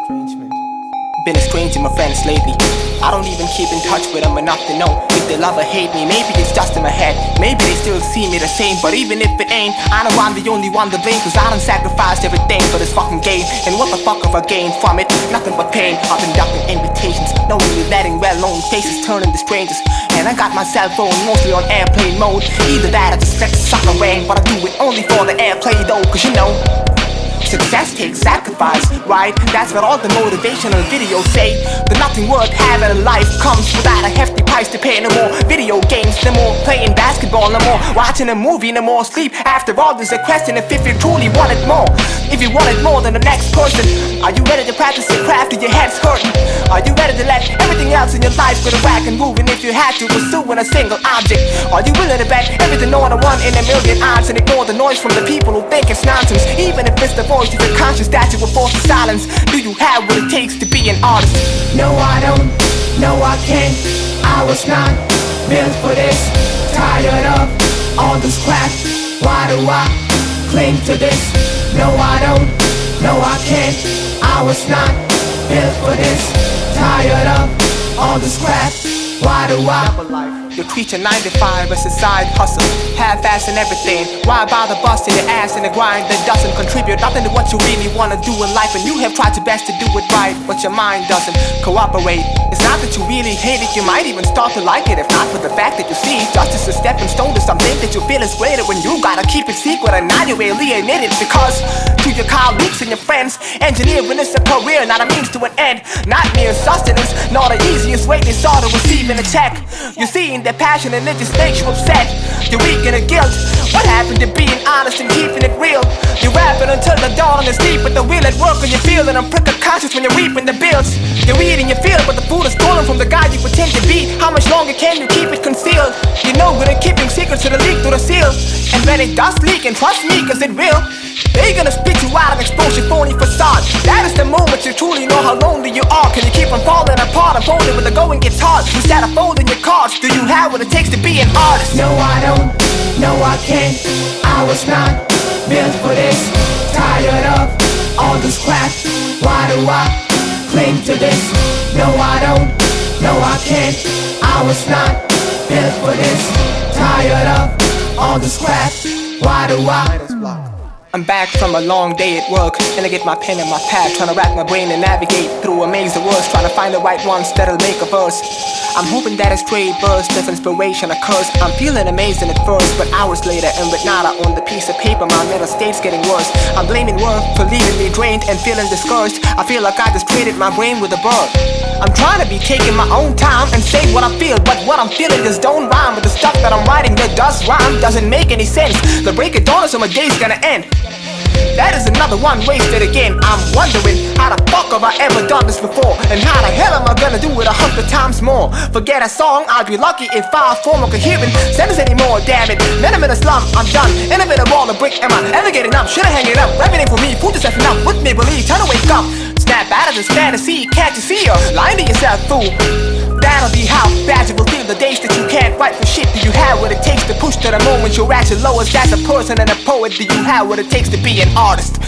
estrangement. Been estranging my friends lately. I don't even keep in touch with them enough to know if they love or hate me. Maybe it's just in my head, maybe they still see me the same. But even if it ain't, I know I'm the only one to blame, cause I done sacrificed everything for this fucking game. And what the fuck have I gained from it? Nothing but pain. I've been ducking invitations, knowingly letting well-known faces turn into strangers. And I got my cell phone mostly on airplane mode. Either that or just let the sucker ring, but I do it only for the airplay though, cause you know success takes sacrifice, right? That's what all the motivational videos say. That nothing worth having in life comes without a hefty price to pay. No more video games, no more playing basketball, no more watching a movie, no more sleep. After all, there's a question if you truly want it more. If you want it more than the next person, are you ready to practice your craft till your head's hurting? Are you ready to let everything else in your life go to whack and moving if you had to pursuing a single object? Are you willing to bet everything on a 1 in a million odds and ignore the noise from the people who think it's nonsense? Even if it's the voice you feel conscious that you were forced to silence. Do you have what it takes to be an artist? No, I don't. No, I can't. I was not built for this. Tired of all this crap. Why do I cling to this? No, I don't. No, I can't. I was not built for this. Tired of all this crap. Why do I? You treat your 9 to 5 as a side hustle, half-ass and everything. Why bother busting your ass in a grind that doesn't contribute nothing to what you really wanna do in life? And you have tried your best to do it right, but your mind doesn't cooperate. It's not that you really hate it, you might even start to like it. If not for the fact that you see just as a stepping stone to something that you feel is greater, when you gotta keep it secret and not you alienated. Because to your colleagues and your friends, engineering is a career, not a means to an end. Not mere sustenance, nor the easiest way they saw to receiving a check. You see in their passion and it just makes you upset. You're weak in the guilt. What happened to being honest and keeping it real? You're rapping until the dawn is deep, but the wheel at work and you feel it. I'm prickle conscious when you're reaping the bills. You're eating your field, but the food is stolen from the guy you pretend to be. How much longer can you keep it concealed? You know good at keeping secrets to the leak through the seal. And when it does leak, and trust me, cause it will, they're gonna spit you out and expose your phony facade. That is the moment you truly know how lonely you are. Can you keep on falling apart and folding when the going gets hard? Instead of folding your cards, do you have what it takes to be an artist? No, I don't. No, I can't. I was not built for this. Tired of all this crap. Why do I cling to this? No, I don't. No, I can't. I was not built for this. Tired of all this crap. Why do I? I'm back from a long day at work, and I get my pen and my pad, trying to rack my brain and navigate through a maze of words, trying to find the right ones that'll make a verse. I'm hoping that a stray burst of inspiration occurs. I'm feeling amazing at first, but hours later, and with nada on the piece of paper, my mental state's getting worse. I'm blaming work for leaving me drained and feeling discouraged. I feel like I just traded my brain with a bird. I'm trying to be taking my own time and say what I feel, but what I'm feeling just don't rhyme with the stuff that I'm writing that does rhyme. Doesn't make any sense. The break of dawn is when my day's gonna end. That is another one wasted again. I'm wondering, how the fuck have I ever done this before? And how the hell am I gonna do it 100 times more? Forget a song, I'll be lucky if I form a coherent sentence anymore, damn it. Then I'm in a slum, I'm done. In a bit of wall of brick, am I ever getting up? Should I hang it up? Everything for me, food is effing up. With me believe, try to wake up. Snap out of this fantasy, can't you see? You're lying to yourself, fool. That'll be how bad you will feel the days that you can't write for shit. Do you have what it takes to push to the moment you're at your lowest? As a person and a poet, do you have what it takes to be an artist?